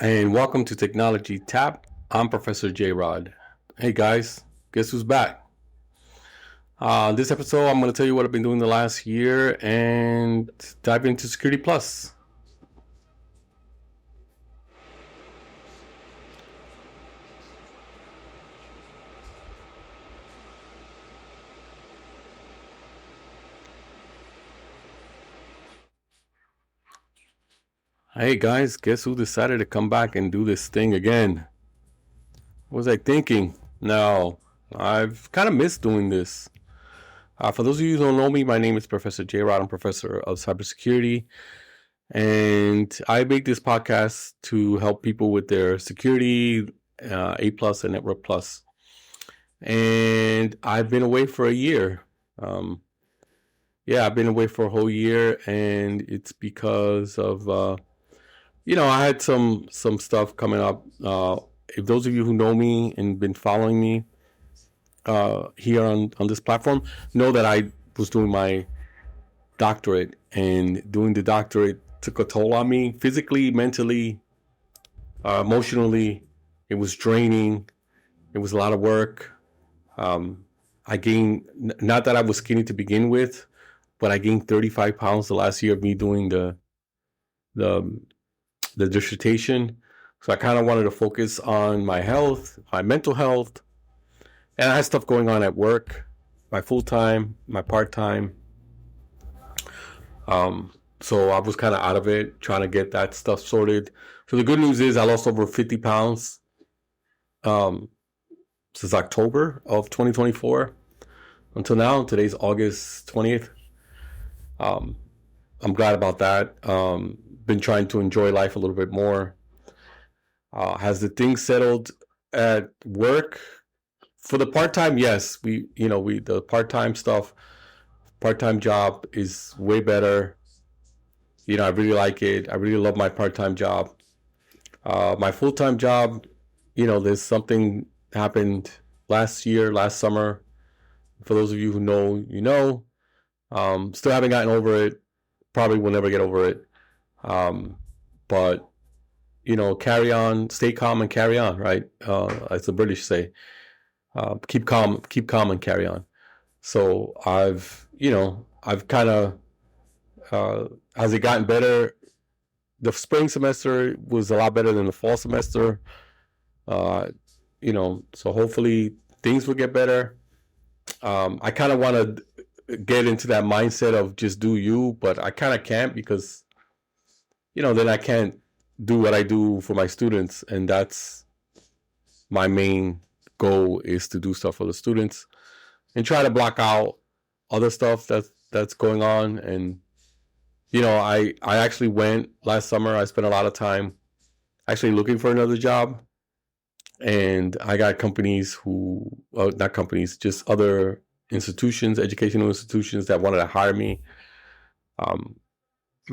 and welcome to Technology Tap. I'm Professor JRod. Hey guys, guess who's back? This episode, I'm going to tell you what I've been doing the last year and dive into Security Plus. Hey guys, guess who decided to come back and do this thing again? What was I thinking? No, I've kind of missed doing this. For those of you who don't know me, my name is Professor JRod. I'm Professor of Cybersecurity. And I make this podcast to help people with their security, A+, and Network Plus. And I've been away for a year. I've been away for a whole year, and it's because of, I had some stuff coming up. If those of you who know me and been following me here on this platform know that I was doing my doctorate, and doing the doctorate took a toll on me physically, mentally, emotionally. It was draining. It was a lot of work. I gained, not that I was skinny to begin with, but I gained 35 pounds the last year of me doing the dissertation. So I kind of wanted to focus on my health, my mental health, and I had stuff going on at work, my full-time, my part-time. So I was kind of out of it, trying to get that stuff sorted. So the good news is I lost over 50 pounds since October of 2024 until now. Today's August 20th. I'm glad about that. Been trying to enjoy life a little bit more. Has the thing settled at work? For the part-time, yes. The part-time stuff, part-time job is way better. I really like it. I really love my part-time job. My full-time job, there's something happened last summer. For those of you who know, still haven't gotten over it. Probably will never get over it. But, carry on, stay calm and carry on, right? As the British say, keep calm and carry on. So I've kind of, has it gotten better? The spring semester was a lot better than the fall semester. So hopefully things will get better. I kind of want to get into that mindset of just do you, but I kind of can't, because, then I can't do what I do for my students. And that's my main goal, is to do stuff for the students and try to block out other stuff that's going on. And, I actually went last summer. I spent a lot of time actually looking for another job. And I got companies not companies, just other institutions, educational institutions that wanted to hire me.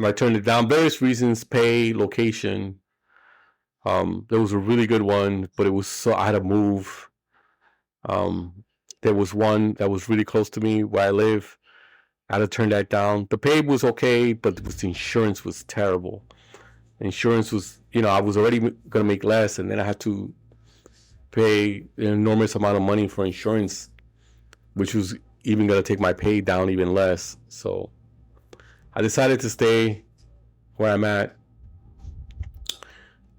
I turned it down. Various reasons: pay, location. There was a really good one, but I had to move. There was one that was really close to me where I live. I had to turn that down. The pay was okay, but the insurance was terrible. Insurance was, I was already going to make less, and then I had to pay an enormous amount of money for insurance, which was even going to take my pay down even less. So I decided to stay where I'm at,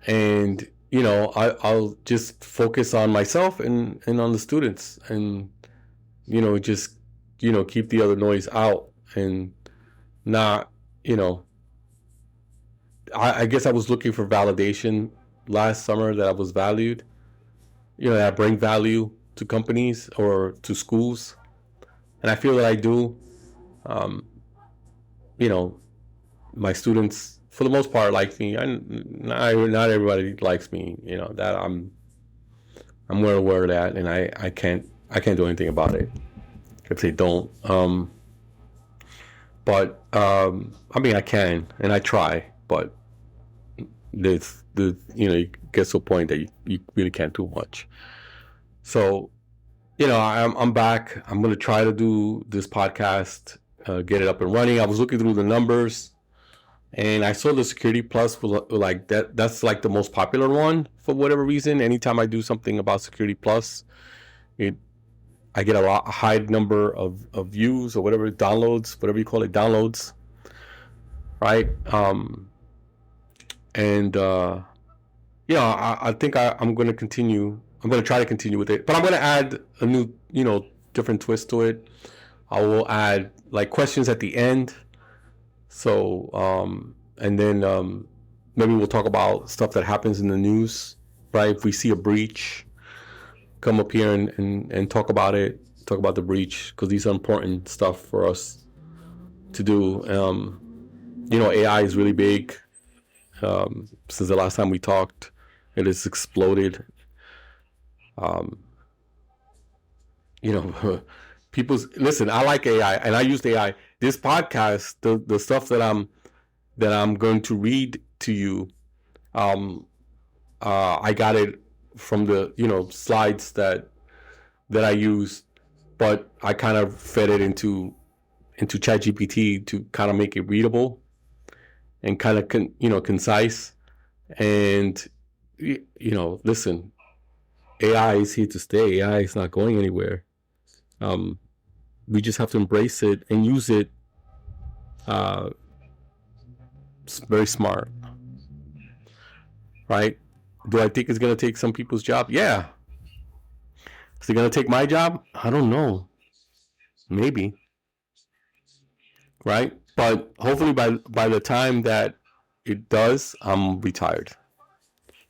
and I'll just focus on myself and on the students, and just keep the other noise out, and not I guess I was looking for validation last summer, that I was valued, that I bring value to companies or to schools, and I feel that I do. My students, for the most part, like me. Not everybody likes me. That I'm well aware of that, and I can't do anything about it if they don't. But I can, and I try, but it gets to a point that you really can't do much. So, I'm back. I'm going to try to do this podcast, get it up and running. I was looking through the numbers. And I saw the Security Plus was like that. That's like the most popular one for whatever reason. Anytime I do something about Security Plus, I get a high number of views or whatever, downloads, whatever you call it, downloads, right? I think I'm going to continue. I'm going to try to continue with it, but I'm going to add a new, different twist to it. I will add like questions at the end. So, and then maybe we'll talk about stuff that happens in the news, right? If we see a breach, come up here and talk about it, talk about the breach, because these are important stuff for us to do. AI is really big. Since the last time we talked, it has exploded. Listen, I like AI and I use AI. This podcast, the stuff that I'm going to read to you, I got it from the slides that I use, but I kind of fed it into ChatGPT to kind of make it readable and kind of concise. And listen, AI is here to stay. AI is not going anywhere. We just have to embrace it and use it. It's very smart, right? Do I think it's going to take some people's job? Yeah. Is it going to take my job? I don't know. Maybe. Right? But hopefully by the time that it does, I'm retired.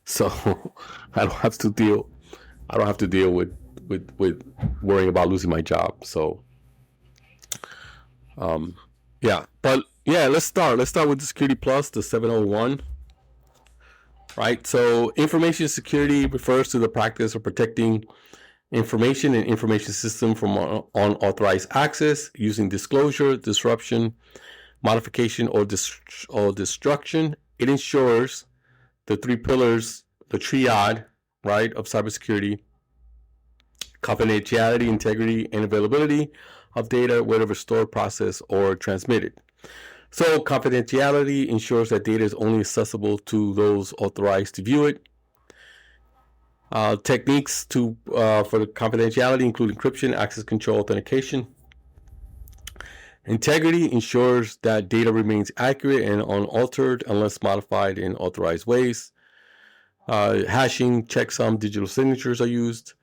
So I don't have to deal with worrying about losing my job. So let's start with the Security Plus, the 701. Right? So information security refers to the practice of protecting information and information system from unauthorized access using disclosure, disruption, modification, or destruction. It ensures the three pillars, the triad, right, of cybersecurity: confidentiality, integrity, and availability of data, whether stored, processed, or transmitted. So confidentiality ensures that data is only accessible to those authorized to view it. Techniques for the confidentiality include encryption, access control, authentication. Integrity ensures that data remains accurate and unaltered unless modified in authorized ways. Hashing, checksum, digital signatures are used.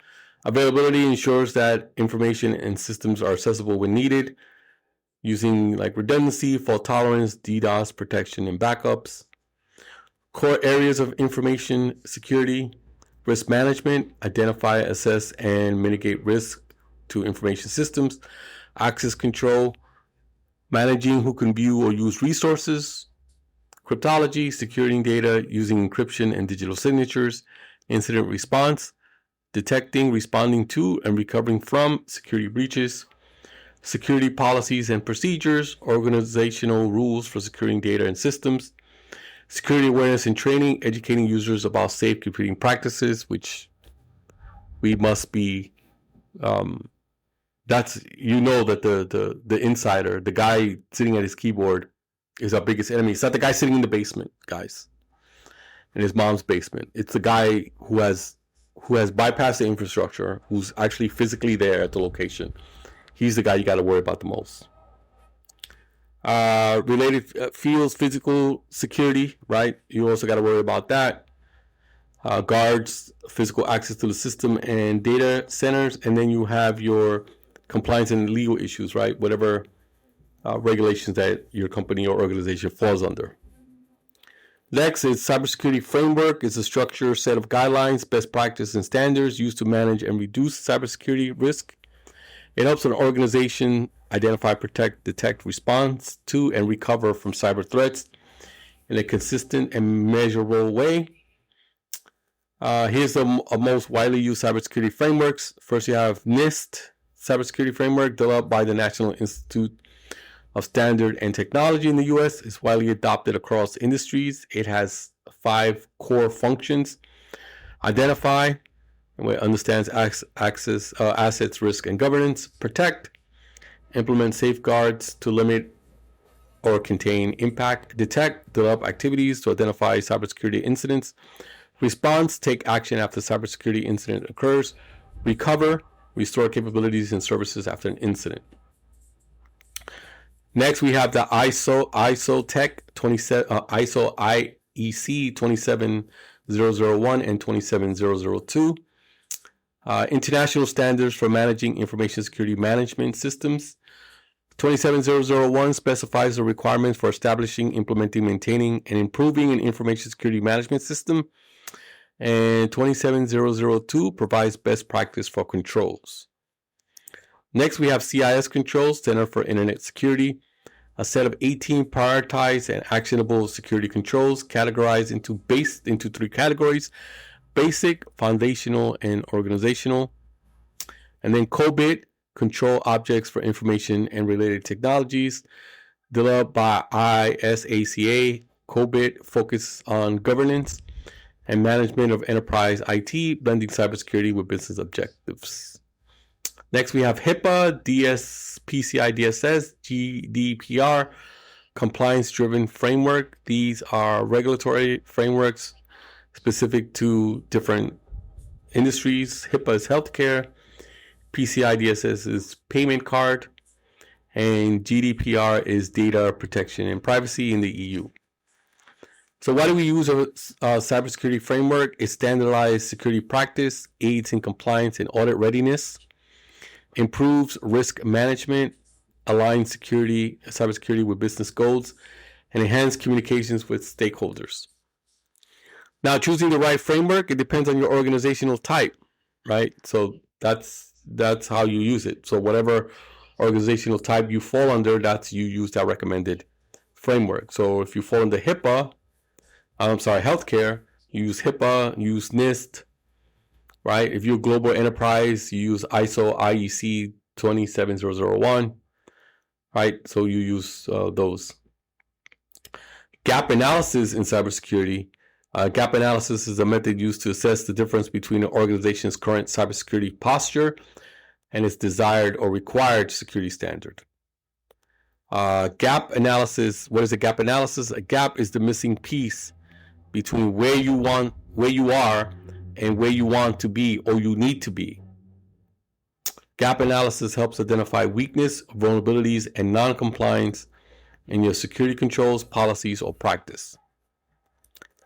Availability ensures that information and systems are accessible when needed, using like redundancy, fault tolerance, DDoS protection, and backups. Core areas of information security: risk management, identify, assess, and mitigate risk to information systems. Access control, managing who can view or use resources. Cryptology, securing data using encryption and digital signatures. Incident response, detecting, responding to, and recovering from security breaches. Security policies and procedures, organizational rules for securing data and systems. Security awareness and training, educating users about safe computing practices, which we must be. That's that the insider, the guy sitting at his keyboard, is our biggest enemy. It's not the guy sitting in the basement, guys, in his mom's basement. It's the guy who has bypassed the infrastructure, who's actually physically there at the location. He's the guy you got to worry about the most. Related fields, physical security, right? You also got to worry about that. Guards, physical access to the system and data centers, and then you have your compliance and legal issues, right? Whatever regulations that your company or organization falls under. Next is cybersecurity framework. It's a structured set of guidelines, best practices, and standards used to manage and reduce cybersecurity risk. It helps an organization identify, protect, detect, respond to, and recover from cyber threats in a consistent and measurable way. Here's the most widely used cybersecurity frameworks. First, you have NIST cybersecurity framework, developed by the National Institute of Standard and Technology in the U.S. It's widely adopted across industries. It has 5 core functions: identify, understands assets, risk, and governance; protect, implement safeguards to limit or contain impact, detect, develop activities to identify cybersecurity incidents, response, take action after cybersecurity incident occurs, recover, restore capabilities and services after an incident. Next, we have the ISO Tech 27, ISO IEC 27001 and 27002. International standards for managing information security management systems. 27001 specifies the requirements for establishing, implementing, maintaining, and improving an information security management system. And 27002 provides best practice for controls. Next, we have CIS controls, Center for Internet Security, a set of 18 prioritized and actionable security controls categorized into three categories: basic, foundational, and organizational. And then COBIT, control objects for information and related technologies, developed by ISACA. COBIT focuses on governance and management of enterprise IT, blending cybersecurity with business objectives. Next, we have HIPAA, PCI DSS, GDPR, compliance-driven framework. These are regulatory frameworks specific to different industries. HIPAA is healthcare, PCI DSS is payment card, and GDPR is data protection and privacy in the EU. So why do we use a cybersecurity framework? It standardized security practice, aids in compliance and audit readiness, improves risk management, aligns cybersecurity with business goals, and enhance communications with stakeholders. Now, choosing the right framework, it depends on your organizational type, right? So that's how you use it. So whatever organizational type you fall under, you use that recommended framework. So if you fall under healthcare, you use HIPAA, you use NIST, right? If you're a global enterprise, you use ISO IEC 27001, right? So you use those. Gap analysis in cybersecurity. Gap analysis is a method used to assess the difference between an organization's current cybersecurity posture and its desired or required security standard. Gap analysis. What is a gap analysis? A gap is the missing piece between where you are and where you want to be or you need to be. Gap analysis helps identify weakness, vulnerabilities, and non-compliance in your security controls, policies, or practice.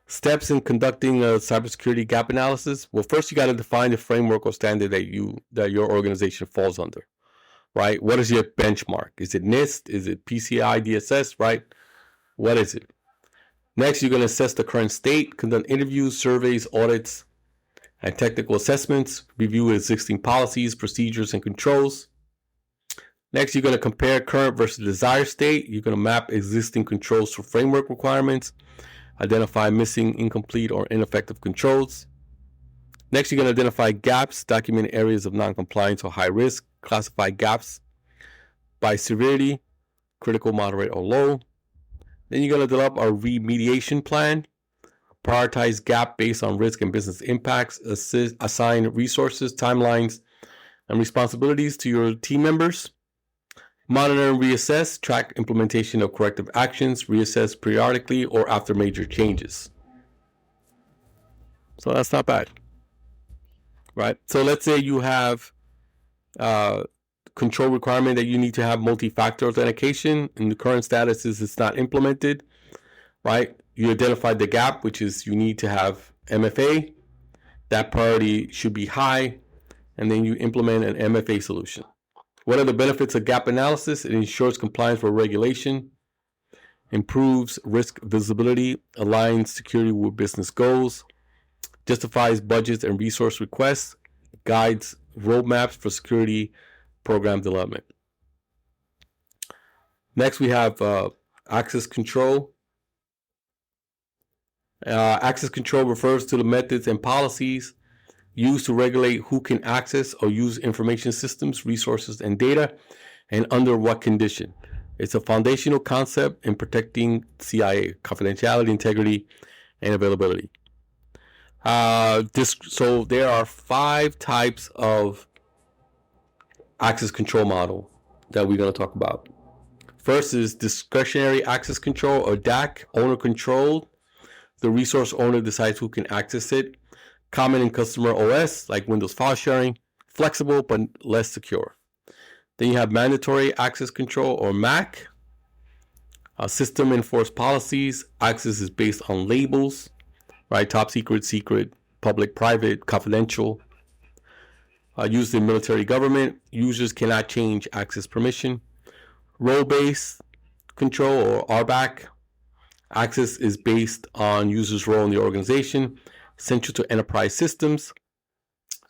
Steps in conducting a cybersecurity gap analysis. Well, first you got to define the framework or standard that your organization falls under, right? What is your benchmark? Is it NIST? Is it PCI DSS, right? What is it? Next, you're going to assess the current state, conduct interviews, surveys, audits, and technical assessments, review existing policies, procedures, and controls. Next, you're going to compare current versus desired state. You're going to map existing controls to framework requirements, identify missing, incomplete, or ineffective controls. Next, you're going to identify gaps, document areas of non-compliance or high risk, classify gaps by severity, critical, moderate, or low. Then you're going to develop a remediation plan, prioritize gap based on risk and business impacts, assign resources, timelines, and responsibilities to your team members. Monitor and reassess, track implementation of corrective actions, reassess periodically or after major changes. So that's not bad, right? So let's say you have control requirement that you need to have multi-factor authentication, and the current status is it's not implemented, right? You identified the gap, which is you need to have MFA. That priority should be high, and then you implement an MFA solution. What are the benefits of gap analysis? It ensures compliance with regulation, improves risk visibility, aligns security with business goals, justifies budgets and resource requests, guides roadmaps for security program development. Next, we have access control. Access control refers to the methods and policies used to regulate who can access or use information systems, resources, and data, and under what condition. It's a foundational concept in protecting CIA, confidentiality, integrity, and availability. So there are 5 types of access control model that we're going to talk about. First is discretionary access control, or DAC, owner controlled. The resource owner decides who can access it. Common in customer OS, like Windows file sharing. Flexible, but less secure. Then you have mandatory access control, or MAC. System enforced policies. Access is based on labels, right? Top secret, secret, public, private, confidential. Used in military government. Users cannot change access permission. Role-based control, or RBAC. Access is based on users' role in the organization, central to enterprise systems.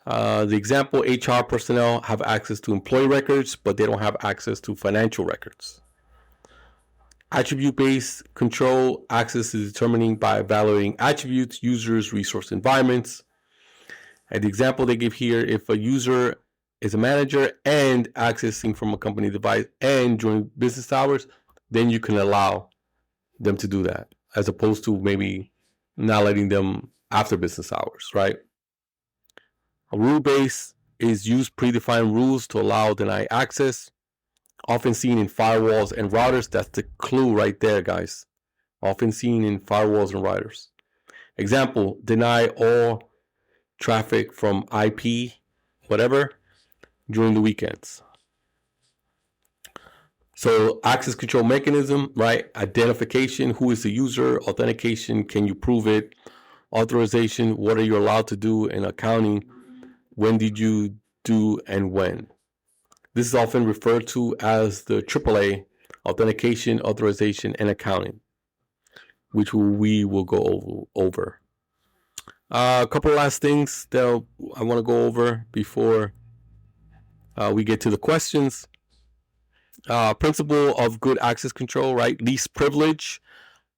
The example, HR personnel have access to employee records, but they don't have access to financial records. Attribute-based control, access is determining by evaluating attributes, users, resource environments. And the example they give here, if a user is a manager and accessing from a company device and during business hours, then you can allow them to do that, as opposed to maybe not letting them after business hours, right? A rule-based is use predefined rules to allow deny access, often seen in firewalls and routers. That's the clue right there, guys. Often seen in firewalls and routers. Example, deny all traffic from IP, whatever, during the weekends. So access control mechanism, right? Identification, who is the user? Authentication, can you prove it? Authorization, what are you allowed to do? And accounting, when did you do and when? This is often referred to as the AAA, authentication, authorization, and accounting, which we will go over. A couple of last things that I want to go over before we get to the questions. Principle of good access control, right? Least privilege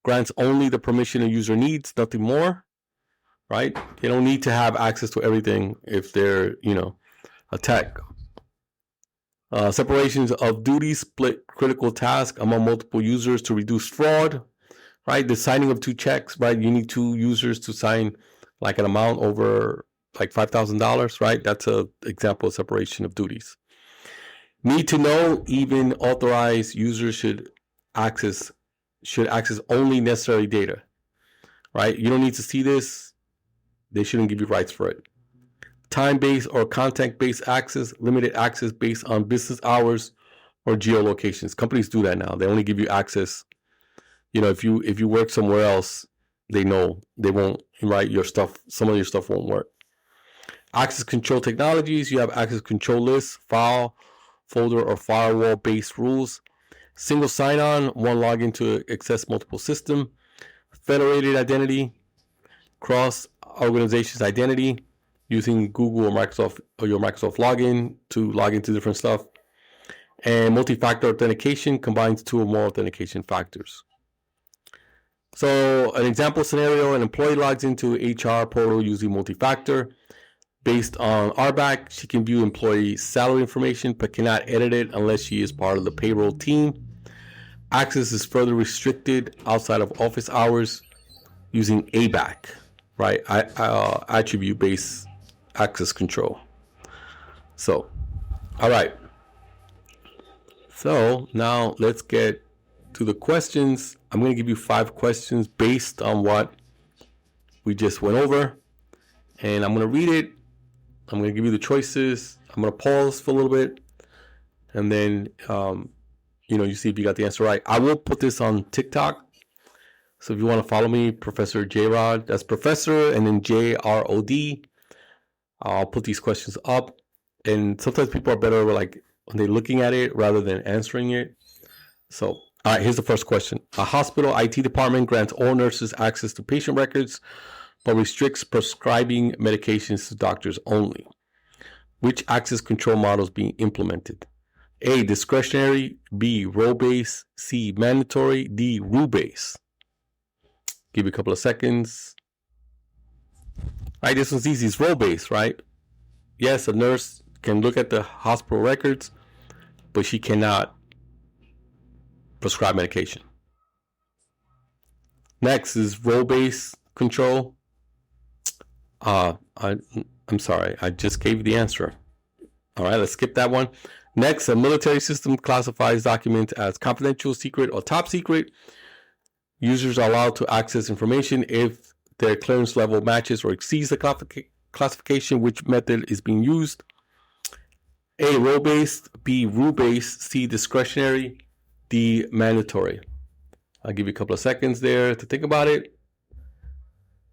grants only the permission a user needs, nothing more, right? They don't need to have access to everything if they're, a tech. Separations of duties, split critical tasks among multiple users to reduce fraud, right? The signing of two checks, right? You need two users to sign like an amount over like $5,000, right? That's an example of separation of duties. Need to know, even authorized users should access only necessary data, right? You don't need to see this. They shouldn't give you rights for it. Time-based or content-based access, limited access based on business hours or geolocations. Companies do that now. They only give you access. If you work somewhere else, they know they won't, right? Your stuff, some of your stuff won't work. Access control technologies, you have access control lists, file, folder, or firewall-based rules. Single sign-on, one login to access multiple systems. Federated identity, cross-organizations identity, using Google or Microsoft or your Microsoft login to log into different stuff. And multi-factor authentication combines two or more authentication factors. So an example scenario, an employee logs into HR portal using multi-factor. Based on RBAC, she can view employee salary information but cannot edit it unless she is part of the payroll team. Access is further restricted outside of office hours using ABAC, right? Attribute-based access control. So, all right. So now let's get to the questions. I'm going to give you 5 questions based on what we just went over. And I'm going to read it. I'm going to give you the choices. I'm going to pause for a little bit. And then, you see if you got the answer right. I will put this on TikTok. So if you want to follow me, Professor JRod, that's Professor, and then JRod. I'll put these questions up. And sometimes people are better like when they're looking at it rather than answering it. So, all right, here's the first question. A hospital IT department grants all nurses access to patient records, but restricts prescribing medications to doctors only. Which access control model is being implemented? A, discretionary, B, role-based, C, mandatory, D, rule-based. Give you a couple of seconds. All right, this one's easy. It's role-based, right? Yes, a nurse can look at the hospital records, but she cannot prescribe medication. Next is role-based control. I'm sorry, I just gave you the answer. All right, let's skip that one. Next, a military system classifies documents as confidential, secret, or top secret. Users are allowed to access information if their clearance level matches or exceeds the classification. Which method is being used? A, role-based. B, rule-based. C, discretionary. D, mandatory. I'll give you a couple of seconds there to think about it.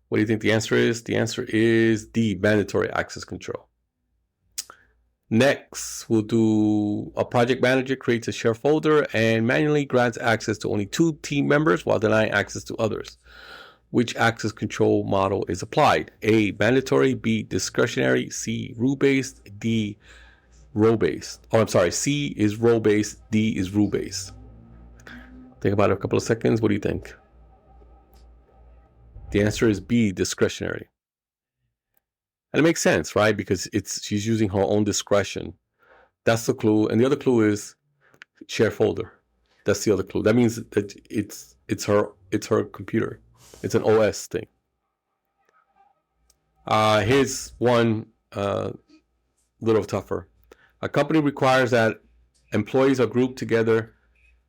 What do you think the answer is? The answer is D, mandatory access control. Next, we'll do a project manager creates a share folder and manually grants access to only 2 team members while denying access to others. Which access control model is applied? A, mandatory. B, discretionary. C, rule-based. D, role-based. Oh, I'm sorry. C is role-based. D is rule-based. Think about it a couple of seconds. What do you think? The answer is B, discretionary. And it makes sense, right? Because she's using her own discretion. That's the clue. And the other clue is share folder. That's the other clue. That means that it's her computer. It's an OS thing. Here's one little tougher. A company requires that employees are grouped together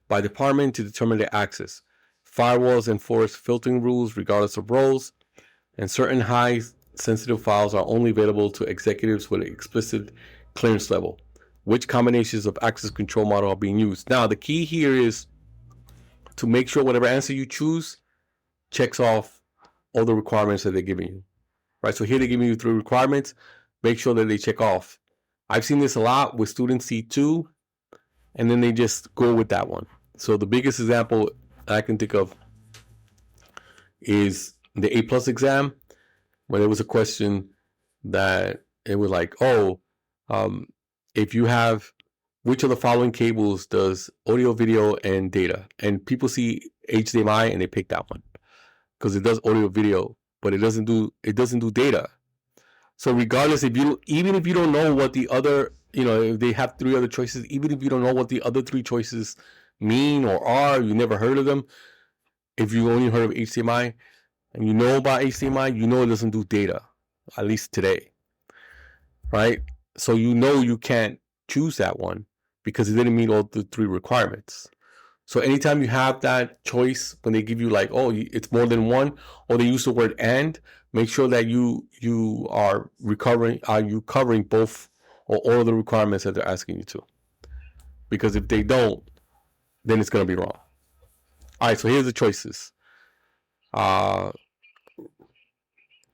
by department to determine their access. Firewalls enforce filtering rules regardless of roles, and certain high sensitive files are only available to executives with an explicit clearance level. Which combinations of access control model are being used? Now, the key here is to make sure whatever answer you choose checks off all the requirements that they're giving you. Right? So here they're giving you 3 requirements. Make sure that they check off. I've seen this a lot with students C2, and then they just go with that one. So the biggest example I can think of is the A+ exam, where there was a question that it was like, if you have, which of the following cables does audio, video, and data? And people see HDMI and they pick that one because it does audio, video, but it doesn't do data. So regardless, even if you don't know what the other, if they have 3 other choices, even if you don't know what the other 3 choices mean or are, you never heard of them. If you only heard of HDMI and you know about HDMI, you know it doesn't do data, at least today, right? So you can't choose that one because it didn't meet all the 3 requirements. So anytime you have that choice, when they give you like, it's more than one, or they use the word and, make sure that you are covering both or all of the requirements that they're asking you to. Because if they don't, then it's going to be wrong. All right, so here's the choices.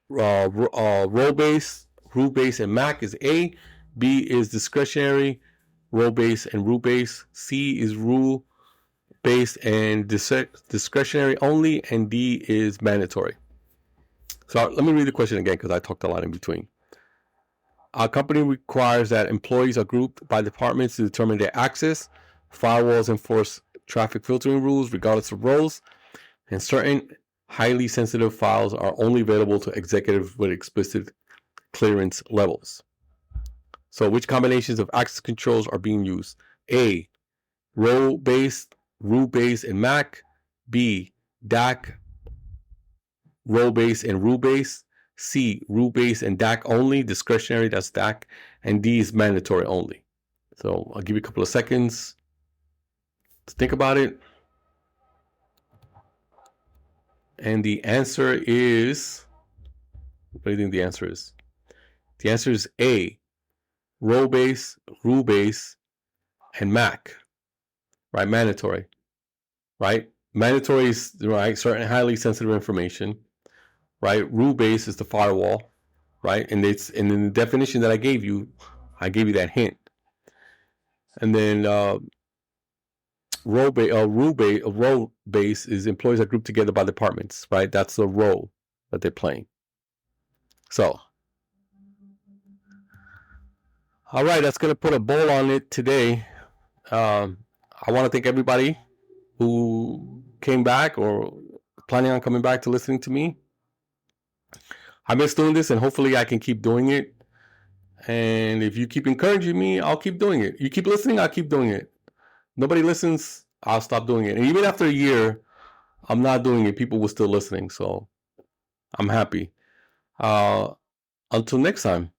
Role-based, rule-based, and MAC is A. B is discretionary, role-based, and rule-based. C is rule-based and discretionary only, and D is mandatory. So let me read the question again because I talked a lot in between. Our company requires that employees are grouped by departments to determine their access. Firewalls enforce traffic filtering rules regardless of roles, and certain highly sensitive files are only available to executives with explicit clearance levels. So which combinations of access controls are being used? A, role-based, rule-based, and MAC. B, DAC, role-based and rule-based. C, rule-based and DAC only, discretionary, that's DAC. And D is mandatory only. So I'll give you a couple of seconds to think about it. And the answer is, what do you think the answer is? The answer is A, role-based, rule-based, and MAC, right? Mandatory, right? Mandatory is, right, certain highly sensitive information, right? Rule-based is the firewall, right? And in the definition that I gave you that hint. And then role-based is employees are grouped together by departments, right? That's the role that they're playing. So, all right, that's going to put a bow on it today. I want to thank everybody who came back or planning on coming back to listening to me. I miss doing this, and hopefully I can keep doing it. And if you keep encouraging me, I'll keep doing it. You keep listening, I'll keep doing it. Nobody listens, I'll stop doing it. And even after a year, I'm not doing it. People were still listening, so I'm happy. Until next time.